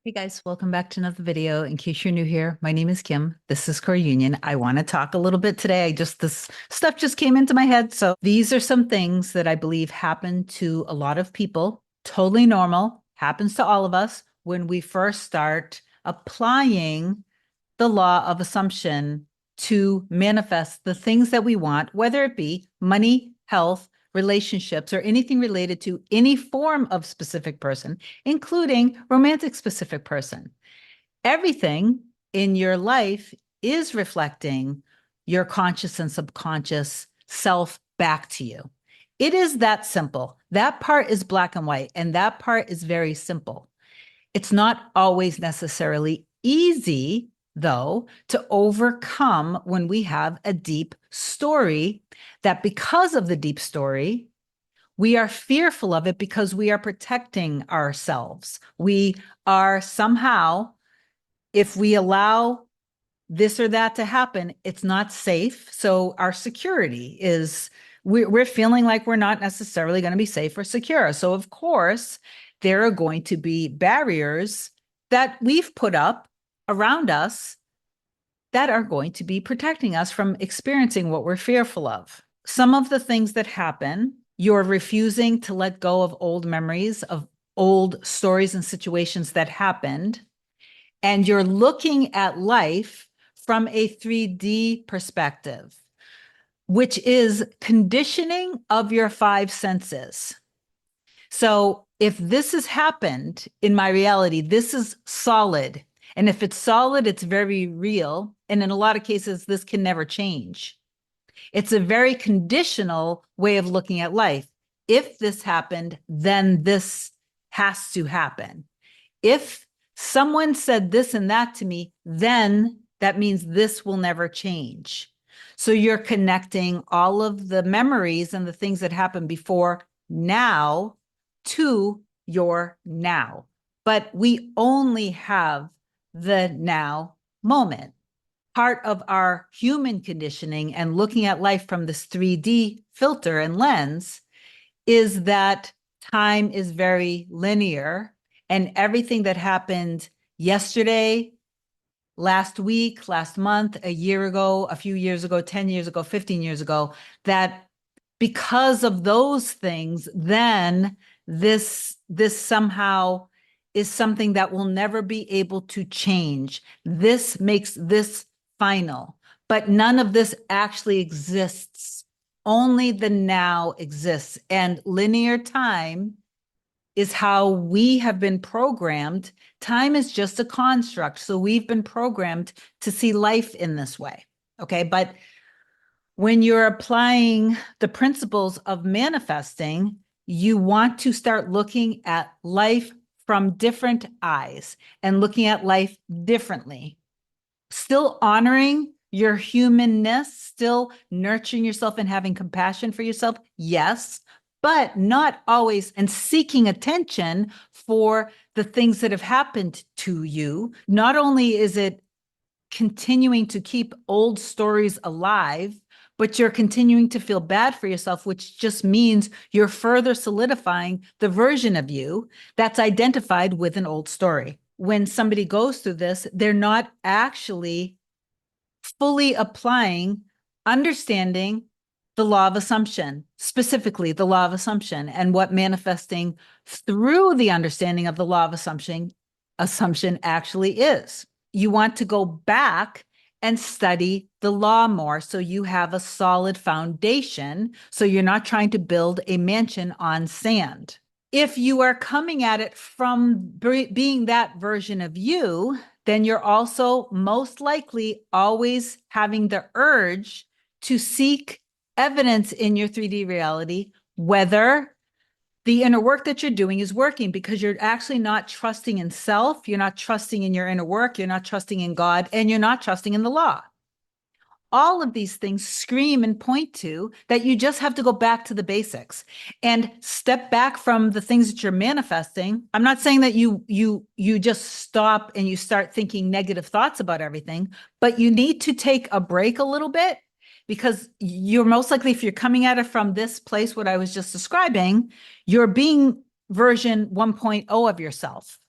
Hey guys, welcome back to another video. In case you're new here, my name is Kim. This is Core Union. I want to talk a little bit today. This stuff just came into my head. So these are some things that I believe happen to a lot of people. Totally normal, happens to all of us when we first start applying the law of assumption to manifest the things that we want, whether it be money, health, relationships, or anything related to any form of specific person, including romantic specific person. Everything in your life is reflecting your conscious and subconscious self back to you. It is that simple. That part is black and white, and that part is very simple. It's not always necessarily easy, though, to overcome when we have a deep story that because of the deep story, we are fearful of it because we are protecting ourselves. We are somehow, if we allow this or that to happen, it's not safe. So our security is, we're feeling like we're not necessarily going to be safe or secure. So of course, there are going to be barriers that we've put up around us that are going to be protecting us from experiencing what we're fearful of. Some of the things that happen, you're refusing to let go of old memories, of old stories and situations that happened, and you're looking at life from a 3D perspective, which is conditioning of your five senses. So if this has happened in my reality, this is solid. And if it's solid, it's very real. And in a lot of cases, this can never change. It's a very conditional way of looking at life. If this happened, then this has to happen. If someone said this and that to me, then that means this will never change. So you're connecting all of the memories and the things that happened before now to your now. But we only have the now moment. Part of our human conditioning and looking at life from this 3D filter and lens is that time is very linear, and everything that happened yesterday, last week, last month, a year ago, a few years ago, 10 years ago, 15 years ago, that because of those things, then this somehow is something that will never be able to change. This makes this final, but none of this actually exists. Only the now exists. And linear time is how we have been programmed. Time is just a construct. So we've been programmed to see life in this way. Okay. But when you're applying the principles of manifesting, you want to start looking at life from different eyes and looking at life differently. Still honoring your humanness, still nurturing yourself and having compassion for yourself, yes, but not always, and seeking attention for the things that have happened to you. Not only is it continuing to keep old stories alive, but you're continuing to feel bad for yourself, which just means you're further solidifying the version of you that's identified with an old story. When somebody goes through this, they're not actually fully applying, understanding the law of assumption, specifically the law of assumption, and what manifesting through the understanding of the law of assumption actually is. You want to go back and study the law more so you have a solid foundation, so you're not trying to build a mansion on sand. If you are coming at it from being that version of you, then you're also most likely always having the urge to seek evidence in your 3D reality, whether the inner work that you're doing is working, because you're actually not trusting in self, you're not trusting in your inner work, you're not trusting in God, and you're not trusting in the law. All of these things scream and point to that you just have to go back to the basics and step back from the things that you're manifesting. I'm not saying that you just stop and you start thinking negative thoughts about everything, but you need to take a break a little bit, because you're most likely, if you're coming at it from this place, what I was just describing, you're being version 1.0 of yourself.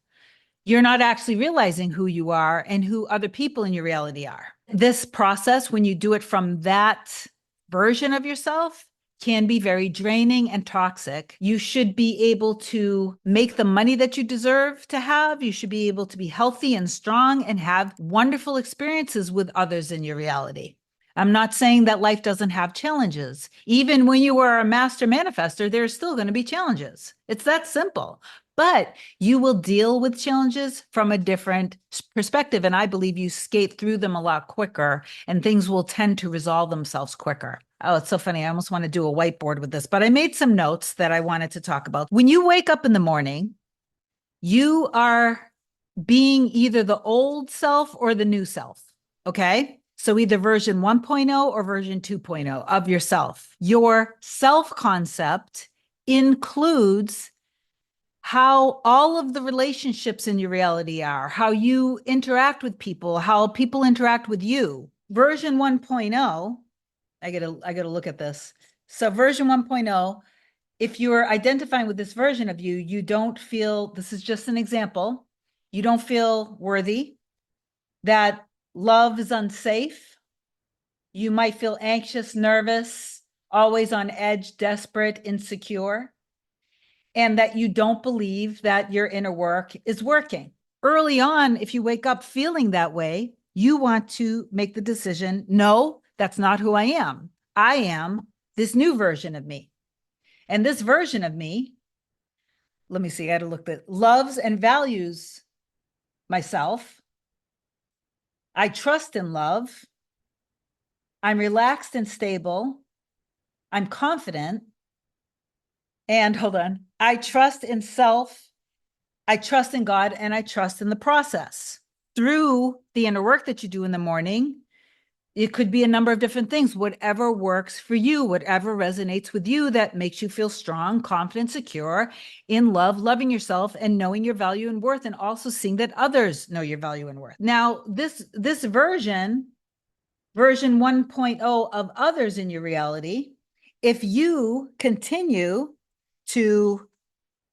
you're not actually realizing who you are and who other people in your reality are. This process, when you do it from that version of yourself, can be very draining and toxic. You should be able to make the money that you deserve to have. You should be able to be healthy and strong and have wonderful experiences with others in your reality. I'm not saying that life doesn't have challenges. Even when you are a master manifester, there's still going to be challenges. It's that simple. But you will deal with challenges from a different perspective. And I believe you skate through them a lot quicker and things will tend to resolve themselves quicker. Oh, it's so funny. I almost want to do a whiteboard with this, but I made some notes that I wanted to talk about. When you wake up in the morning, you are being either the old self or the new self. Okay. So either version 1.0 or version 2.0 of yourself. Your self concept includes how all of the relationships in your reality are, how you interact with people, how people interact with you. Version 1.0, I gotta look at this. So version 1.0, if you're identifying with this version of you, you don't feel, this is just an example, you don't feel worthy, that love is unsafe. You might feel anxious, nervous, always on edge, desperate, insecure, and that you don't believe that your inner work is working. Early on, if you wake up feeling that way, you want to make the decision, no, that's not who I am. I am this new version of me. And this version of me, let me see, I got to look at loves and values myself. I trust in love. I'm relaxed and stable. I'm confident. And hold on, I trust in self. I trust in God and I trust in the process. Through the inner work that you do in the morning, it could be a number of different things, whatever works for you, whatever resonates with you that makes you feel strong, confident, secure, in love, loving yourself and knowing your value and worth, and also seeing that others know your value and worth. Now, this version 1.0 of others in your reality, if you continue to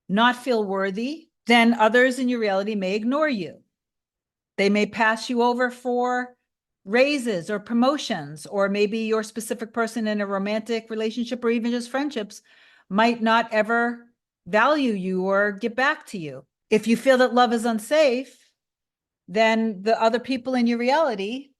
not feel worthy, then others in your reality may ignore you. They may pass you over for raises or promotions, or maybe your specific person in a romantic relationship or even just friendships might not ever value you or get back to you. If you feel that love is unsafe, then the other people in your reality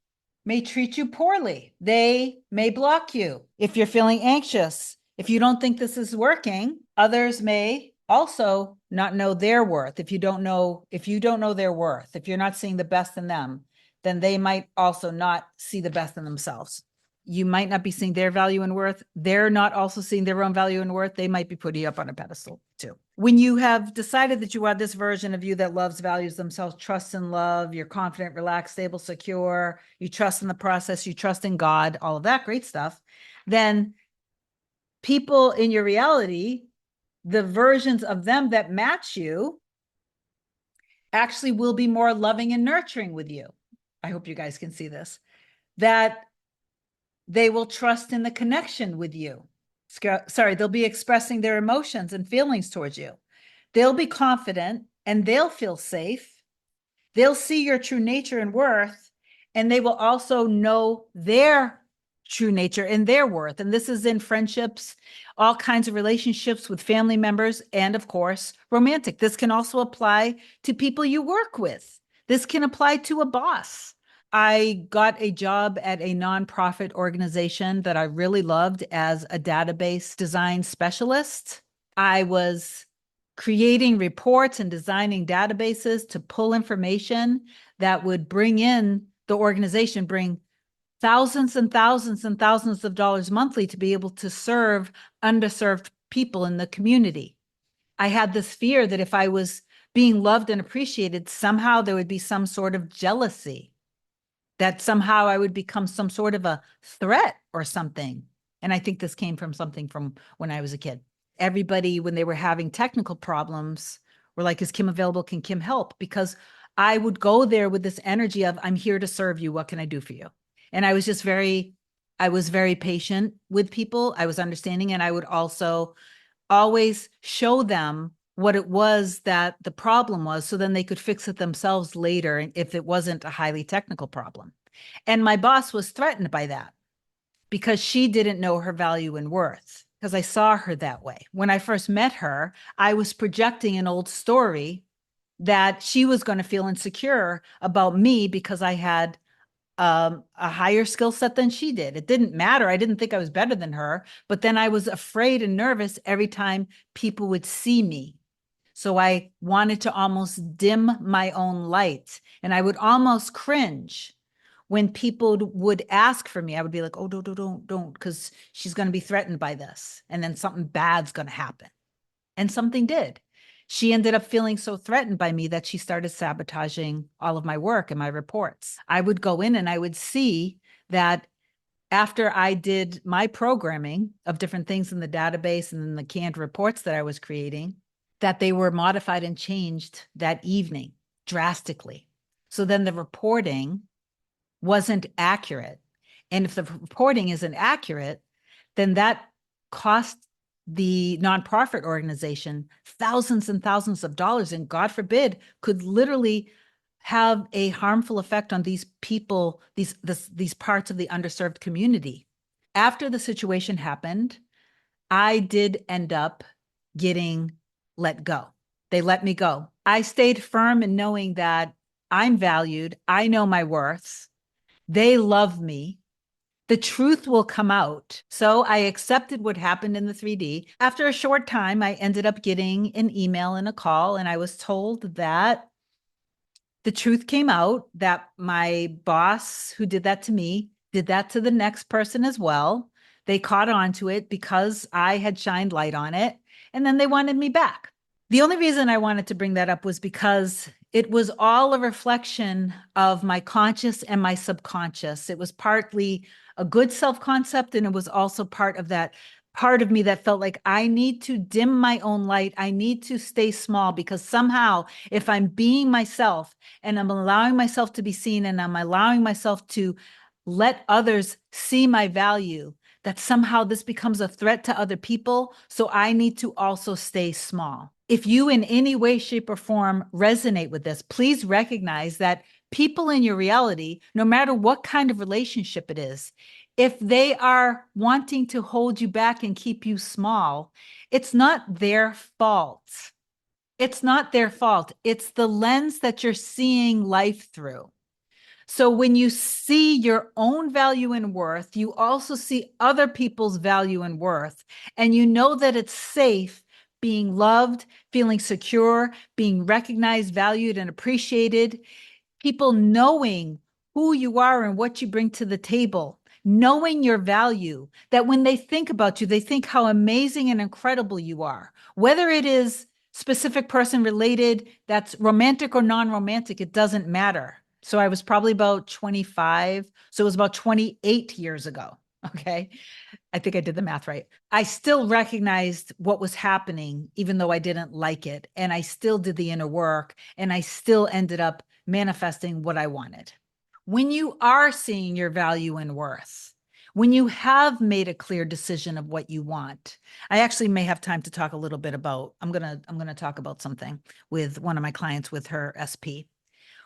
may treat you poorly. They may block you. If you're feeling anxious, if you don't think this is working, others may also not know their worth. If you don't know their worth, if you're not seeing the best in them, then they might also not see the best in themselves. You might not be seeing their value and worth. They're not also seeing their own value and worth. They might be putting you up on a pedestal too. When you have decided that you want this version of you that loves, values themselves, trusts in love, you're confident, relaxed, stable, secure, you trust in the process, you trust in God, all of that great stuff, then people in your reality, the versions of them that match you, actually will be more loving and nurturing with you. I hope you guys can see this. That they will trust in the connection with you. Sorry, they'll be expressing their emotions and feelings towards you. They'll be confident and they'll feel safe. They'll see your true nature and worth, and they will also know their true nature and their worth. And this is in friendships, all kinds of relationships with family members, and of course, romantic. This can also apply to people you work with. This can apply to a boss. I got a job at a nonprofit organization that I really loved as a database design specialist. I was creating reports and designing databases to pull information that would bring in the organization, bring thousands and thousands and thousands of dollars monthly to be able to serve underserved people in the community. I had this fear that if I was being loved and appreciated, somehow there would be some sort of jealousy, that somehow I would become some sort of a threat or something. And I think this came from something from when I was a kid. Everybody, when they were having technical problems, were like, is Kim available? Can Kim help? Because I would go there with this energy of, I'm here to serve you. What can I do for you? And I was just I was very patient with people. I was understanding, and I would also always show them what it was that the problem was, so then they could fix it themselves later if it wasn't a highly technical problem. And my boss was threatened by that because she didn't know her value and worth, because I saw her that way. When I first met her, I was projecting an old story that she was going to feel insecure about me because I had a higher skill set than she did. It didn't matter. I didn't think I was better than her, but then I was afraid and nervous every time people would see me. So I wanted to almost dim my own light, and I would almost cringe when people would ask for me. I would be like, oh, don't, because she's going to be threatened by this. And then something bad's going to happen. And something did. She ended up feeling so threatened by me that she started sabotaging all of my work and my reports. I would go in and I would see that after I did my programming of different things in the database and then the canned reports that I was creating, that they were modified and changed that evening drastically. So then the reporting wasn't accurate. And if the reporting isn't accurate, then that cost the nonprofit organization thousands and thousands of dollars, and God forbid, could literally have a harmful effect on these people, these parts of the underserved community. After the situation happened, I did end up getting let go. They let me go. I stayed firm in knowing that I'm valued. I know my worth. They love me. The truth will come out. So I accepted what happened in the 3D. After a short time, I ended up getting an email and a call, and I was told that the truth came out, that my boss who did that to me did that to the next person as well. They caught on to it because I had shined light on it, and then they wanted me back. The only reason I wanted to bring that up was because it was all a reflection of my conscious and my subconscious. It was partly a good self-concept, and it was also part of that part of me that felt like I need to dim my own light. I need to stay small, because somehow if I'm being myself and I'm allowing myself to be seen and I'm allowing myself to let others see my value, that somehow this becomes a threat to other people. So I need to also stay small. If you in any way, shape, or form resonate with this, please recognize that people in your reality, no matter what kind of relationship it is, if they are wanting to hold you back and keep you small, it's not their fault. It's not their fault. It's the lens that you're seeing life through. So when you see your own value and worth, you also see other people's value and worth, and you know that it's safe being loved, feeling secure, being recognized, valued, and appreciated. People knowing who you are and what you bring to the table, knowing your value, that when they think about you, they think how amazing and incredible you are. Whether it is specific person related, that's romantic or non-romantic, it doesn't matter. So I was probably about 25. So it was about 28 years ago. Okay. I think I did the math right. I still recognized what was happening, even though I didn't like it. And I still did the inner work, and I still ended up manifesting what I wanted. When you are seeing your value and worth, when you have made a clear decision of what you want, I actually may have time to talk a little bit about, I'm going to talk about something with one of my clients with her SP.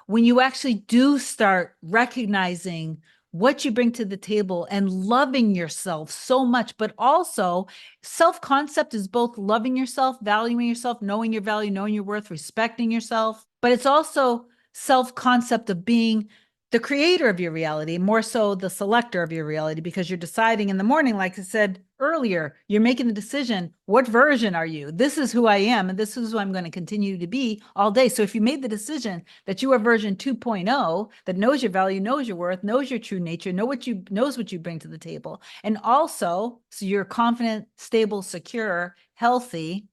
When you actually do start recognizing what you bring to the table and loving yourself so much, but also self-concept is both loving yourself, valuing yourself, knowing your value, knowing your worth, respecting yourself, but it's also self-concept of being the creator of your reality, more so the selector of your reality, because you're deciding in the morning, like I said earlier, you're making the decision, what version are you? This is who I am, and this is who I'm going to continue to be all day. So if you made the decision that you are version 2.0, that knows your value, knows your worth, knows your true nature, knows what you bring to the table, and also, so you're confident, stable, secure, healthy,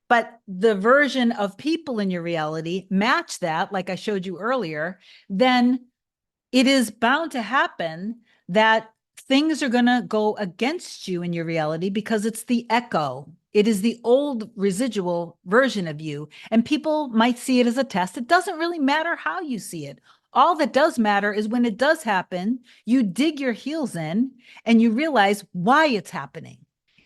but the version of people in your reality match that, like I showed you earlier, then it is bound to happen that things are going to go against you in your reality, because it's the echo. It is the old residual version of you. And people might see it as a test. It doesn't really matter how you see it. All that does matter is when it does happen, you dig your heels in and you realize why it's happening.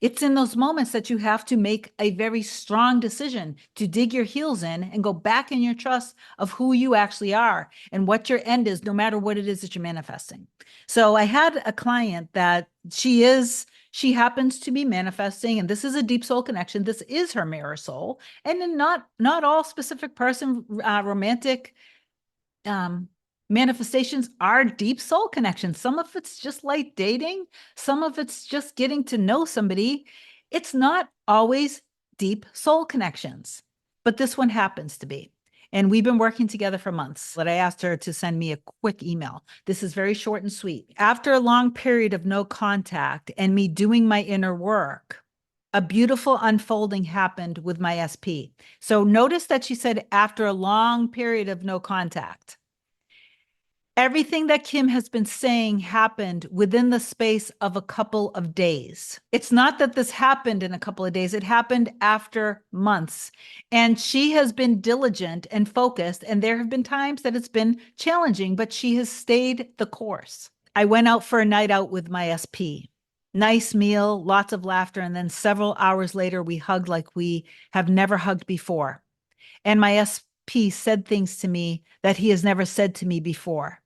It's in those moments that you have to make a very strong decision to dig your heels in and go back in your trust of who you actually are and what your end is, no matter what it is that you're manifesting. So I had a client that she happens to be manifesting, and this is a deep soul connection. This is her mirror soul, and then not all specific person romantic manifestations are deep soul connections. Some of it's just like dating, some of it's just getting to know somebody. It's not always deep soul connections, but this one happens to be. And we've been working together for months. But I asked her to send me a quick email. This is very short and sweet. After a long period of no contact and me doing my inner work, a beautiful unfolding happened with my SP. So notice that she said after a long period of no contact. Everything that Kim has been saying happened within the space of a couple of days. It's not that this happened in a couple of days, it happened after months. And she has been diligent and focused, and there have been times that it's been challenging, but she has stayed the course. I went out for a night out with my SP. Nice meal, lots of laughter, and then several hours later, we hugged like we have never hugged before. And my SP said things to me that he has never said to me before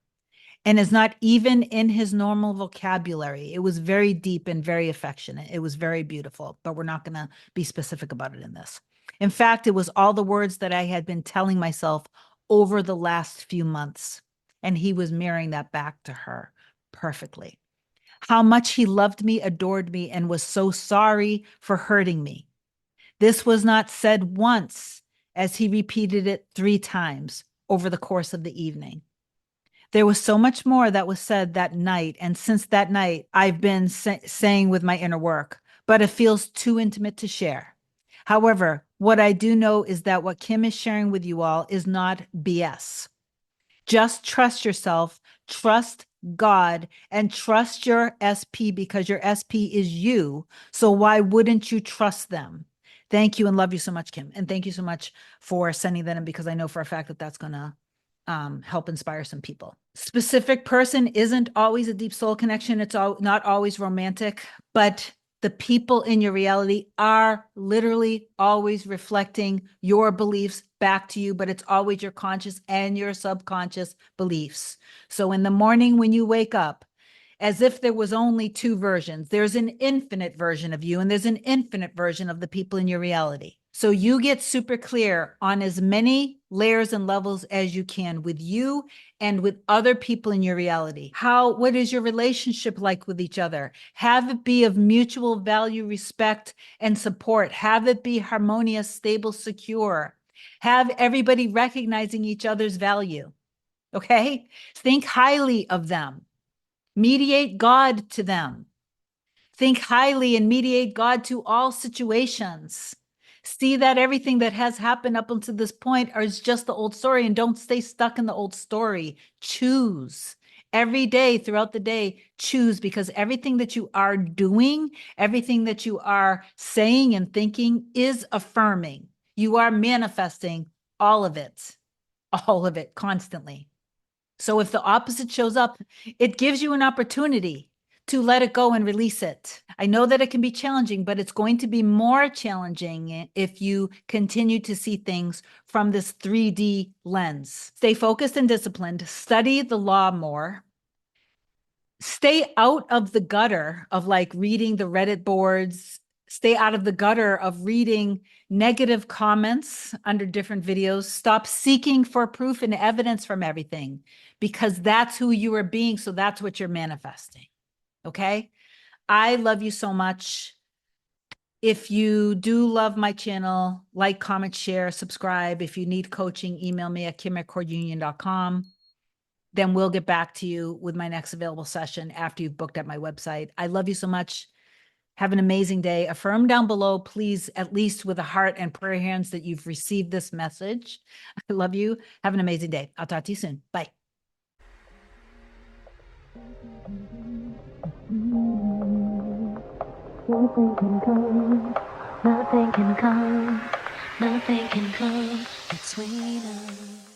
and is not even in his normal vocabulary. It was very deep and very affectionate. It was very beautiful, but we're not going to be specific about it in this. In fact, it was all the words that I had been telling myself over the last few months, and he was mirroring that back to her perfectly. How much he loved me, adored me, and was so sorry for hurting me. This was not said once, as he repeated it 3 times over the course of the evening. There was so much more that was said that night. And since that night, I've been saying with my inner work, but it feels too intimate to share. However, what I do know is that what Kim is sharing with you all is not BS. Just trust yourself, trust God, and trust your SP because your SP is you. So why wouldn't you trust them? Thank you and love you so much, Kim. And thank you so much for sending that in because I know for a fact that that's going to help inspire some people. Specific person isn't always a deep soul connection. It's not always romantic, but the people in your reality are literally always reflecting your beliefs back to you, but it's always your conscious and your subconscious beliefs. So in the morning when you wake up, as if there was only 2 versions, there's an infinite version of you and there's an infinite version of the people in your reality. So you get super clear on as many layers and levels as you can with you and with other people in your reality. What is your relationship like with each other? Have it be of mutual value, respect, and support. Have it be harmonious, stable, secure. Have everybody recognizing each other's value. Okay? Think highly of them. Mediate God to them. Think highly and mediate God to all situations. See that everything that has happened up until this point is just the old story, and don't stay stuck in the old story. Choose. Every day throughout the day, choose, because everything that you are doing, everything that you are saying and thinking is affirming. You are manifesting all of it constantly. So if the opposite shows up, it gives you an opportunity to let it go and release it. I know that it can be challenging, but it's going to be more challenging if you continue to see things from this 3D lens. Stay focused and disciplined, study the law more, stay out of the gutter of like reading the Reddit boards, stay out of the gutter of reading negative comments under different videos. Stop seeking for proof and evidence from everything because that's who you are being. So that's what you're manifesting. Okay. I love you so much. If you do love my channel, like, comment, share, subscribe. If you need coaching, email me at kim@cordunion.com. Then we'll get back to you with my next available session after you've booked at my website. I love you so much. Have an amazing day. Affirm down below, please, at least with a heart and prayer hands that you've received this message. I love you. Have an amazing day. I'll talk to you soon. Bye. Nothing can come, nothing can come, nothing can come between us.